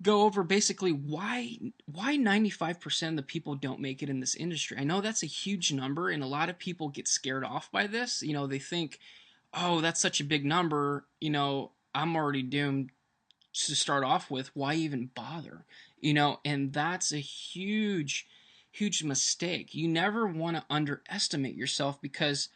go over basically why 95% of the people don't make it in this industry. I know that's a huge number, and a lot of people get scared off by this. They think, oh, that's such a big number. I'm already doomed to start off with. Why even bother? And that's a huge, huge mistake. You never want to underestimate yourself, because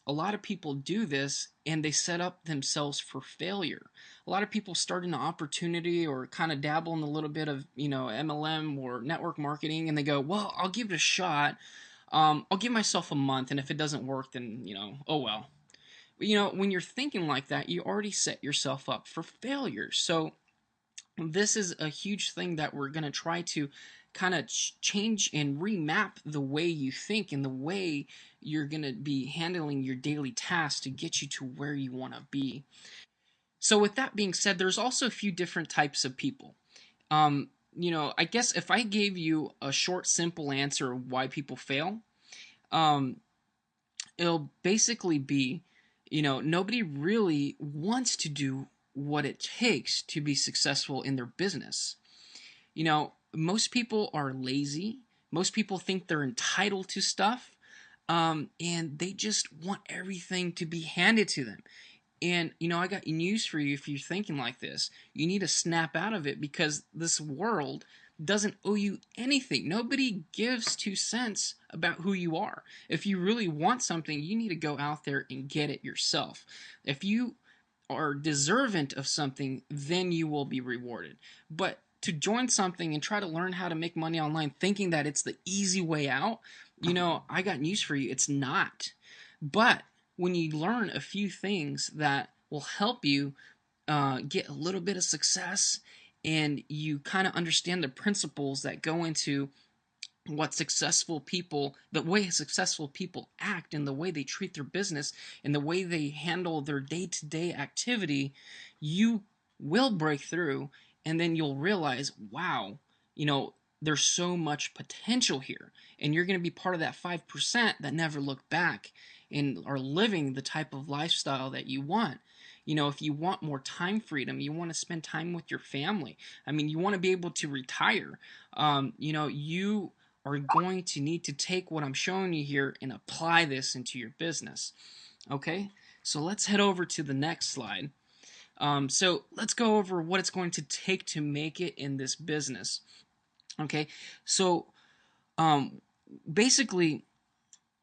a lot of people do this and they set up themselves for failure. A lot of people start an opportunity or kind of dabble in a little bit of, MLM or network marketing, and they go, well, I'll give it a shot. I'll give myself a month, and if it doesn't work, then, oh well. But, when you're thinking like that, you already set yourself up for failure. So this is a huge thing that we're going to try to kind of change and remap the way you think and the way you're going to be handling your daily tasks to get you to where you want to be. So with that being said, there's also a few different types of people. I guess if I gave you a short, simple answer of why people fail, um, it'll basically be, nobody really wants to do what it takes to be successful in their business. Most people are lazy. Most people think they're entitled to stuff, and they just want everything to be handed to them. And, I got news for you if you're thinking like this. You need to snap out of it, because this world doesn't owe you anything. Nobody gives 2 cents about who you are. If you really want something, you need to go out there and get it yourself. If you are deserving of something, then you will be rewarded. But to join something and try to learn how to make money online thinking that it's the easy way out, I got news for you. It's not. But when you learn a few things that will help you get a little bit of success, and you kind of understand the principles that go into the way successful people act, and the way they treat their business, and the way they handle their day-to-day activity, you will break through, and then you'll realize, wow, there's so much potential here, and you're going to be part of that 5% that never look back and are living the type of lifestyle that you want. If you want more time freedom, you want to spend time with your family. I mean, you want to be able to retire. You are going to need to take what I'm showing you here and apply this into your business. Okay, so let's head over to the next slide. So let's go over what it's going to take to make it in this business. Okay, so basically,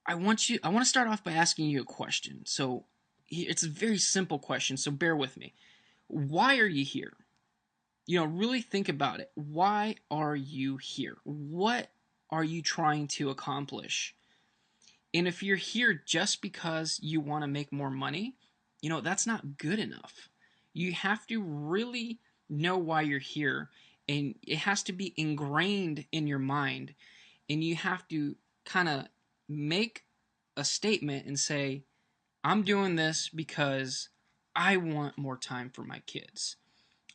I want to start off by asking you a question. So it's a very simple question, so bear with me. Why are you here? Really think about it. Why are you here? What are you trying to accomplish? And if you're here just because you want to make more money, that's not good enough. You have to really know why you're here, and it has to be ingrained in your mind, and you have to kind of make a statement and say, I'm doing this because I want more time for my kids.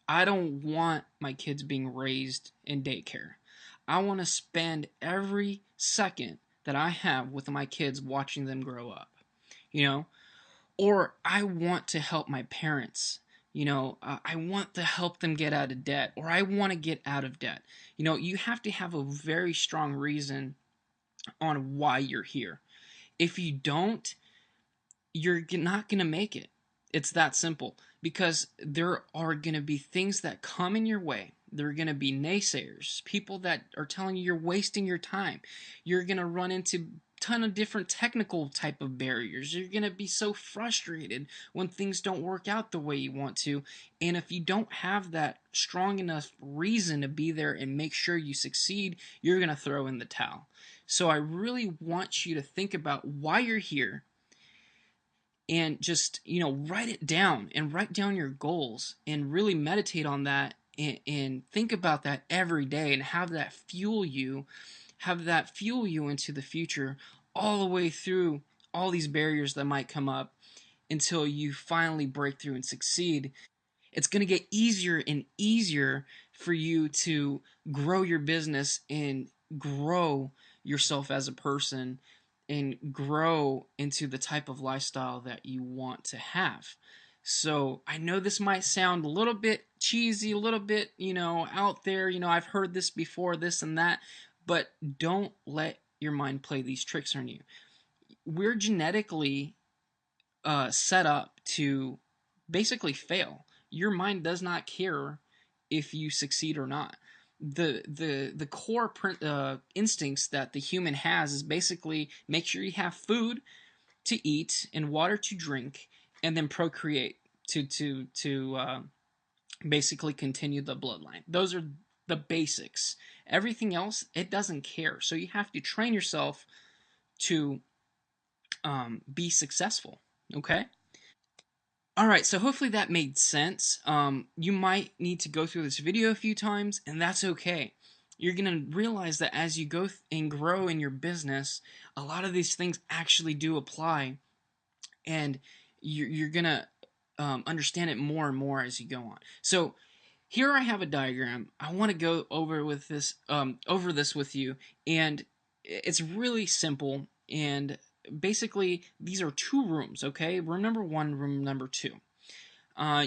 I don't want my kids being raised in daycare. I want to spend every second that I have with my kids watching them grow up. You know, or I want to help my parents. I want to help them get out of debt, or I want to get out of debt. You have to have a very strong reason on why you're here. If you don't, you're not going to make it. It's that simple, because there are going to be things that come in your way. There are going to be naysayers, people that are telling you you're wasting your time. You're going to run into ton of different technical type of barriers. You're going to be so frustrated when things don't work out the way you want to. And if you don't have that strong enough reason to be there and make sure you succeed, you're going to throw in the towel. So I really want you to think about why you're here, and just write it down, and write down your goals, and really meditate on that, and think about that every day, and have that fuel you into the future, all the way through all these barriers that might come up, until you finally break through and succeed. It's going to get easier and easier for you to grow your business and grow yourself as a person, and grow into the type of lifestyle that you want to have. So I know this might sound a little bit cheesy, a little bit, out there. I've heard this before, this and that, but don't let your mind play these tricks on you. We're genetically set up to basically fail. Your mind does not care if you succeed or not. The core instincts that the human has is basically make sure you have food to eat and water to drink, and then procreate to basically continue the bloodline. Those are the basics. Everything else, it doesn't care. So you have to train yourself to be successful. Okay. All right, so hopefully that made sense. You might need to go through this video a few times, and that's okay. You're going to realize that as you go and grow in your business, a lot of these things actually do apply, and you're going to understand it more and more as you go on. So here I have a diagram. I want to go over this with you, and it's really simple. And basically, these are two rooms. Okay, room number one, room number two.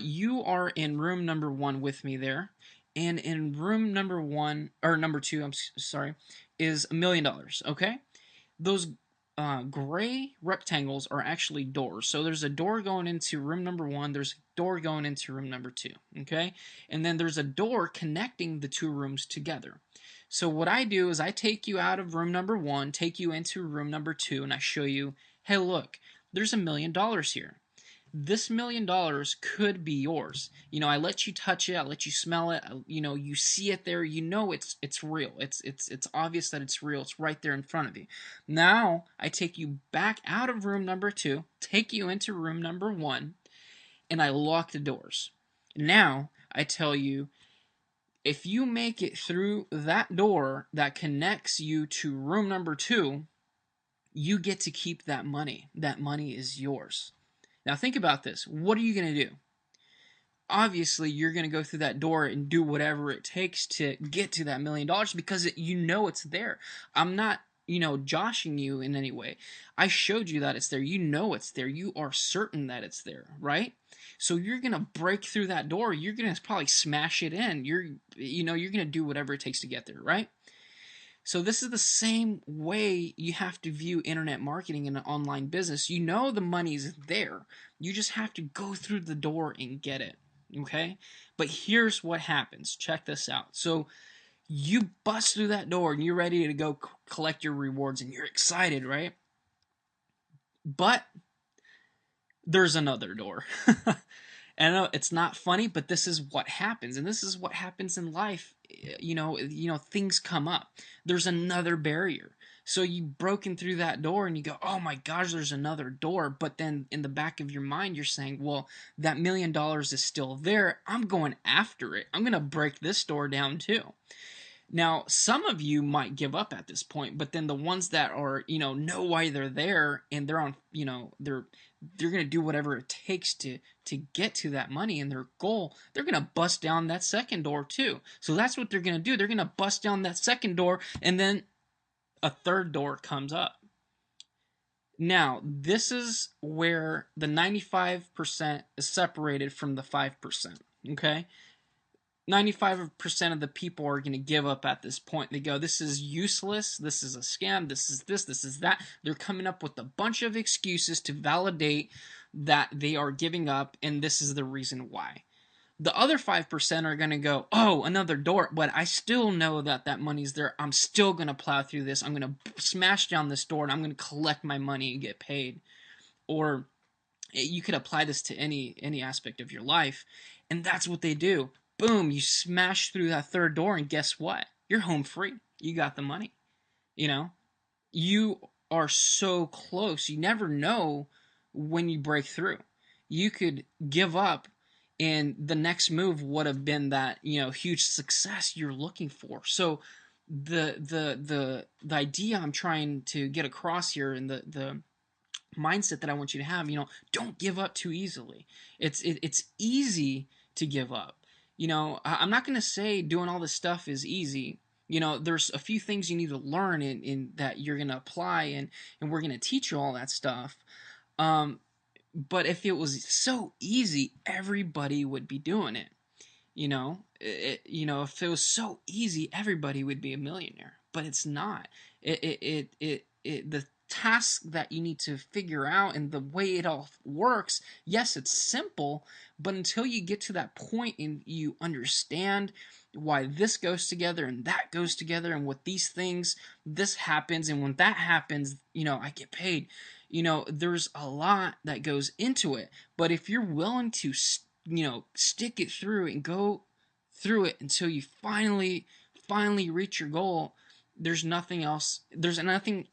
You are in room number one with me there, and in room number one or number two, I'm sorry, is $1,000,000. Okay, those gray rectangles are actually doors. So there's a door going into room number one, there's a door going into room number two, okay? And then there's a door connecting the two rooms together. So what I do is I take you out of room number one, take you into room number two, and I show you, hey, look, there's $1,000,000 here. This $1,000,000 could be yours. I let you touch it, I let you smell it, you see it there, it's real. It's obvious that it's real. It's right there in front of you. Now, I take you back out of room number two, take you into room number one, and I lock the doors. Now, I tell you, if you make it through that door that connects you to room number two, you get to keep that money. That money is yours. Now think about this. What are you going to do? Obviously, you're going to go through that door and do whatever it takes to get to that $1,000,000 because it's there. I'm not, joshing you in any way. I showed you that it's there. You know it's there. You are certain that it's there, right? So you're going to break through that door. You're going to probably smash it in. You're going to do whatever it takes to get there, right? So this is the same way you have to view internet marketing in an online business. You know the money's there. You just have to go through the door and get it. Okay? But here's what happens. Check this out. So you bust through that door and you're ready to go collect your rewards and you're excited, right? But there's another door. And I know it's not funny, but this is what happens, and this is what happens in life. Things come up. There's another barrier. So you've broken through that door, and you go, "Oh my gosh, there's another door." But then in the back of your mind, you're saying, "Well, that $1,000,000 is still there. I'm going after it. I'm gonna break this door down too." Now, some of you might give up at this point, but then the ones that are, know why they're there and they're on, they're going to do whatever it takes to get to that money and their goal, they're going to bust down that second door too. So that's what they're going to do. They're going to bust down that second door and then a third door comes up. Now, this is where the 95% is separated from the 5%, okay? 95% of the people are going to give up at this point. They go, this is useless, this is a scam, this is that. They're coming up with a bunch of excuses to validate that they are giving up, and this is the reason why. The other 5% are going to go, oh, another door, but I still know that money's there. I'm still going to plow through this. I'm going to smash down this door, and I'm going to collect my money and get paid. Or you could apply this to any aspect of your life, and that's what they do. Boom, you smash through that third door, and guess what? You're home free. You got the money. You are so close. You never know when you break through. You could give up, and the next move would have been that huge success you're looking for. So the idea I'm trying to get across here, and the mindset that I want you to have, don't give up too easily. It's easy to give up. I'm not going to say doing all this stuff is easy. There's a few things you need to learn in that you're going to apply, and we're going to teach you all that stuff. But if it was so easy, everybody would be doing it. If it was so easy, everybody would be a millionaire. But it's not. The task that you need to figure out and the way it all works, yes, it's simple, but until you get to that point and you understand why this goes together and that goes together and with these things this happens and when that happens, I get paid. There's a lot that goes into it. But if you're willing to stick it through and go through it until you finally reach your goal, there's nothing else, there's nothing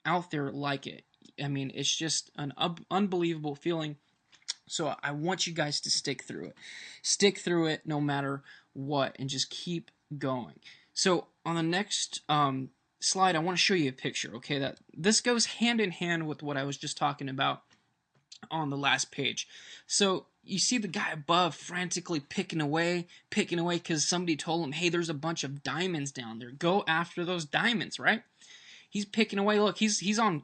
out there like it. I mean, it's just an unbelievable feeling. So I want you guys to stick through it. Stick through it no matter what and just keep going. So on the next slide, I want to show you a picture, okay? That this goes hand in hand with what I was just talking about on the last page. So you see the guy above frantically picking away because somebody told him, hey, there's a bunch of diamonds down there. Go after those diamonds, right? He's picking away. Look, he's on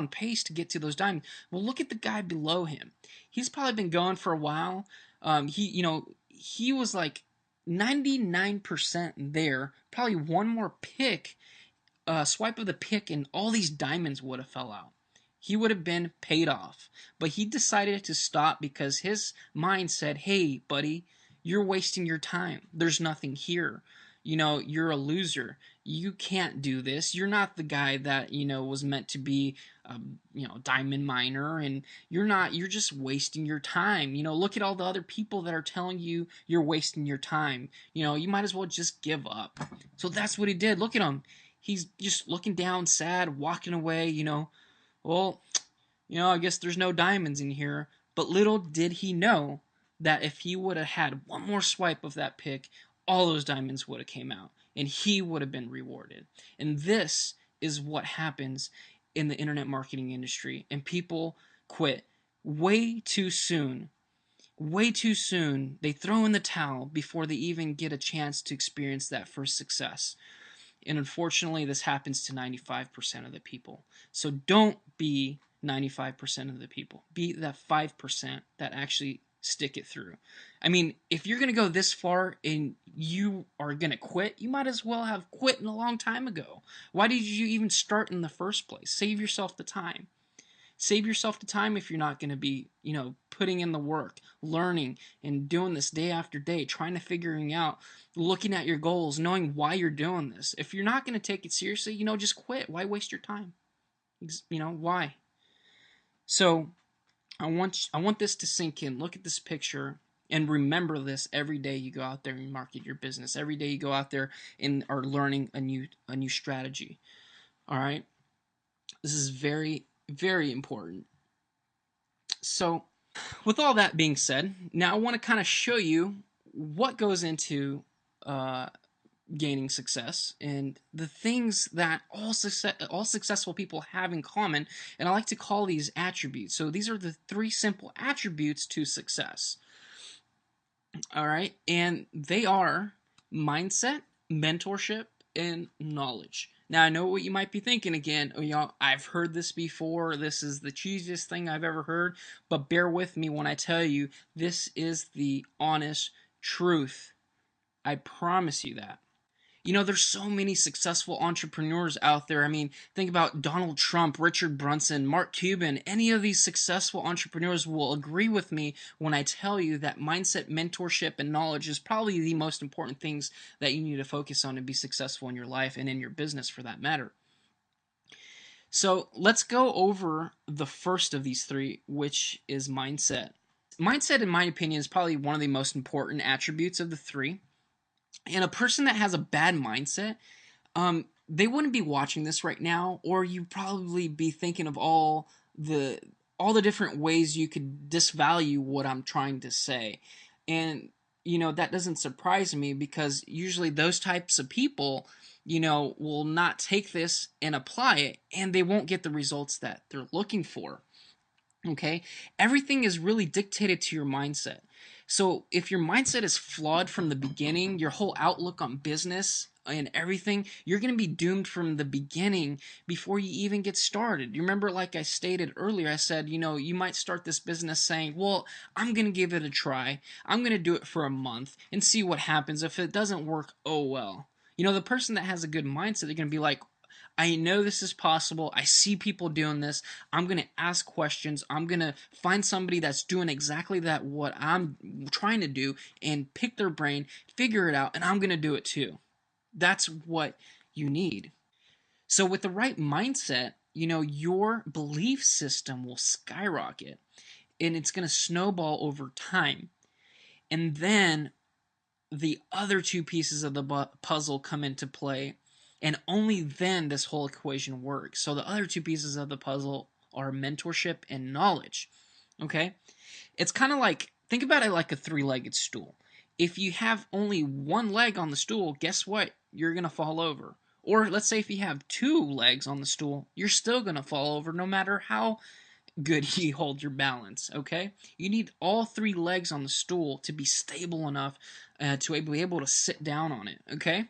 pace to get to those diamonds. Well, look at the guy below him. He's probably been going for a while. He was like 99% there. Probably one more pick, swipe of the pick, and all these diamonds would have fell out. He would have been paid off. But he decided to stop because his mind said, hey, buddy, you're wasting your time. There's nothing here. You're a loser. You can't do this. You're not the guy that, was meant to be, diamond miner. And you're just wasting your time. Look at all the other people that are telling you you're wasting your time. You might as well just give up. So that's what he did. Look at him. He's just looking down, sad, walking away, Well, I guess there's no diamonds in here. But little did he know that if he would have had one more swipe of that pick, all those diamonds would have came out and he would have been rewarded. And this is what happens in the internet marketing industry. And people quit way too soon. Way too soon. They throw in the towel before they even get a chance to experience that first success. And unfortunately, this happens to 95% of the people. So don't be 95% of the people. Be that 5% that actually stick it through. I mean, if you're going to go this far and you are going to quit, you might as well have quit a long time ago. Why did you even start in the first place? Save yourself the time. Save yourself the time if you're not going to be, putting in the work, learning, and doing this day after day, trying to figuring out, looking at your goals, knowing why you're doing this. If you're not going to take it seriously, just quit. Why waste your time? Why? So I want this to sink in. Look at this picture and remember this every day you go out there and market your business. Every day you go out there and are learning a new strategy. All right? This is very, very important. So with all that being said, now I want to kind of show you what goes into gaining success and the things that all successful people have in common, and I like to call these attributes. So these are the 3 simple attributes to success. All right, and they are mindset, mentorship, and knowledge. Now I know what you might be thinking again. I've heard this before. This is the cheesiest thing I've ever heard, but bear with me when I tell you this is the honest truth. I promise you that. There's so many successful entrepreneurs out there. I mean, think about Donald Trump, Richard Branson, Mark Cuban. Any of these successful entrepreneurs will agree with me when I tell you that mindset, mentorship, and knowledge is probably the most important things that you need to focus on to be successful in your life and in your business for that matter. So let's go over the first of these 3, which is mindset. Mindset, in my opinion, is probably one of the most important attributes of the 3. And a person that has a bad mindset, they wouldn't be watching this right now, or you'd probably be thinking of all the different ways you could disvalue what I'm trying to say. And, that doesn't surprise me because usually those types of people, will not take this and apply it, and they won't get the results that they're looking for. Okay? Everything is really dictated to your mindset. So if your mindset is flawed from the beginning, your whole outlook on business, and everything, you're going to be doomed from the beginning before you even get started. You remember, like I stated earlier, I said, you might start this business saying, well, I'm going to give it a try. I'm going to do it for a month and see what happens. If it doesn't work, oh well. The person that has a good mindset, they're going to be like, I know this is possible. I see people doing this. I'm going to ask questions. I'm going to find somebody that's doing exactly that, what I'm trying to do, and pick their brain, figure it out, and I'm going to do it too. That's what you need. So, with the right mindset, your belief system will skyrocket and it's going to snowball over time. And then the other two pieces of the puzzle come into play, and only then this whole equation works. So the other two pieces of the puzzle are mentorship and knowledge. Okay? It's kind of like, think about it like a three-legged stool. If you have only one leg on the stool, guess what? You're going to fall over. Or let's say if you have two legs on the stool, you're still going to fall over no matter how good you hold your balance, okay? You need all three legs on the stool to be stable enough to be able to sit down on it, okay?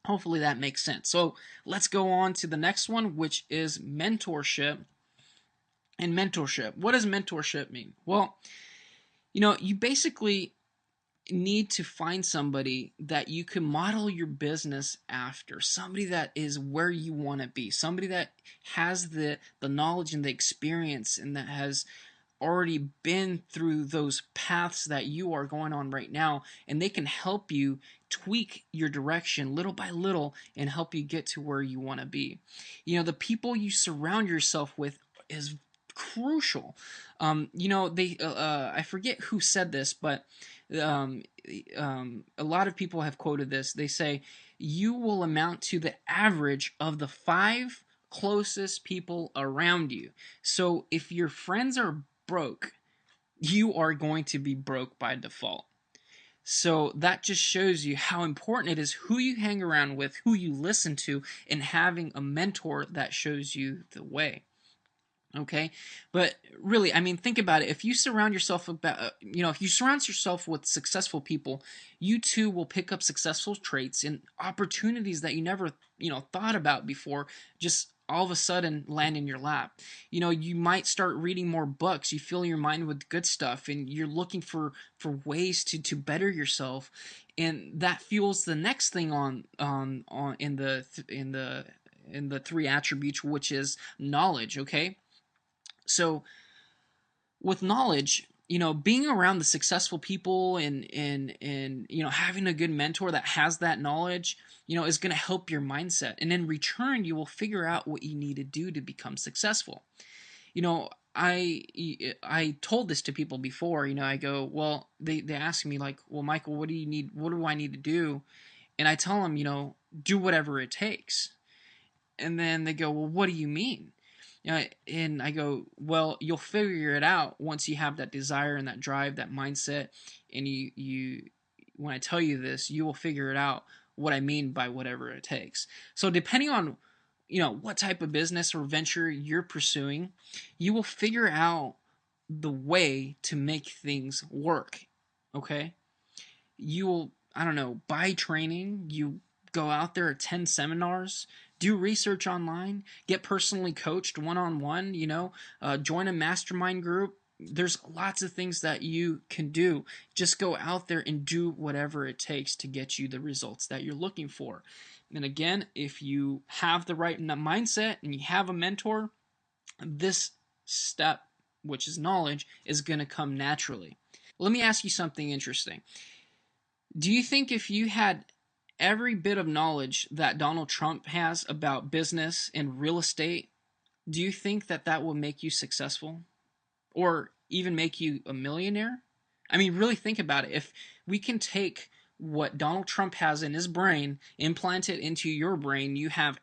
Hopefully that makes sense. So let's go on to the next one, which is mentorship. And mentorship. What does mentorship mean? Well, you basically need to find somebody that you can model your business after, somebody that is where you want to be, somebody that has the knowledge and the experience and that has already been through those paths that you are going on right now, and they can help you tweak your direction little by little and help you get to where you want to be. The people you surround yourself with is crucial. They I forget who said this, but um, a lot of people have quoted this. They say, you will amount to the average of the 5 closest people around you. So if your friends are broke, you are going to be broke by default. So that just shows you how important it is who you hang around with, who you listen to, and having a mentor that shows you the way. Okay, but really, I mean, think about it. If you surround yourself if you surround yourself with successful people, you too will pick up successful traits and opportunities that you never, thought about before. Just all of a sudden land in your lap. You might start reading more books. You fill your mind with good stuff, and you're looking for ways to better yourself, and that fuels the next thing on in the 3 attributes, which is knowledge. Okay. So with knowledge, being around the successful people and having a good mentor that has that knowledge, is going to help your mindset. And in return, you will figure out what you need to do to become successful. I told this to people before. I go, well, they ask me like, well, Michael, what do you need? What do I need to do? And I tell them, do whatever it takes. And then they go, well, what do you mean? And I go, well, you'll figure it out once you have that desire and that drive, that mindset. And you when I tell you this, you will figure it out what I mean by whatever it takes. So depending on, what type of business or venture you're pursuing, you will figure out the way to make things work. Okay. You will, I don't know, buy training, you go out there, attend seminars, do research online, get personally coached one-on-one, join a mastermind group. There's lots of things that you can do. Just go out there and do whatever it takes to get you the results that you're looking for. And again, if you have the right mindset and you have a mentor, this step, which is knowledge, is going to come naturally. Let me ask you something interesting. Do you think if you had every bit of knowledge that Donald Trump has about business and real estate, do you think that that will make you successful or even make you a millionaire? I mean, really think about it. If we can take what Donald Trump has in his brain, implant it into your brain, you have,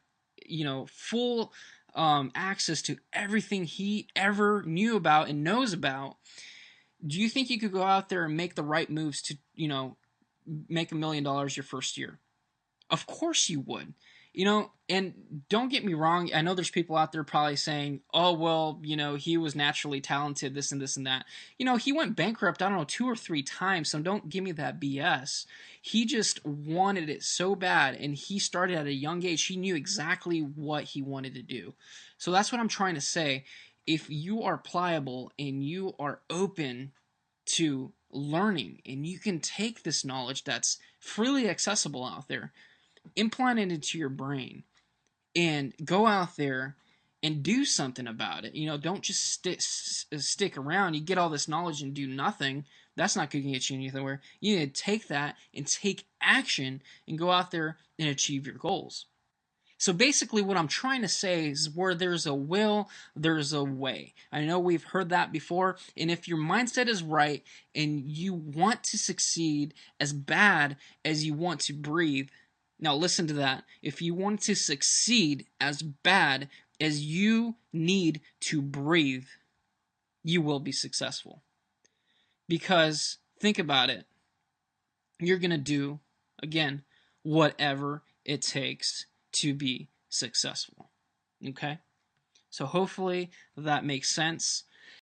full access to everything he ever knew about and knows about. Do you think you could go out there and make the right moves to, make $1 million your first year? Of course you would. And don't get me wrong. I know there's people out there probably saying, oh, well, he was naturally talented, this and this and that. He went bankrupt, I don't know, 2 or 3 times, so don't give me that BS. He just wanted it so bad, and he started at a young age. He knew exactly what he wanted to do. So that's what I'm trying to say. If you are pliable and you are open to learning, and you can take this knowledge that's freely accessible out there, implant it into your brain, and go out there and do something about it. Don't just stick around. You get all this knowledge and do nothing. That's not going to get you anywhere. You need to take that and take action and go out there and achieve your goals. So basically, what I'm trying to say is where there's a will, there's a way. I know we've heard that before, and if your mindset is right and you want to succeed as bad as you want to breathe, now listen to that. If you want to succeed as bad as you need to breathe, you will be successful. Because think about it. You're going to do, again, whatever it takes to be successful. Okay? So hopefully that makes sense.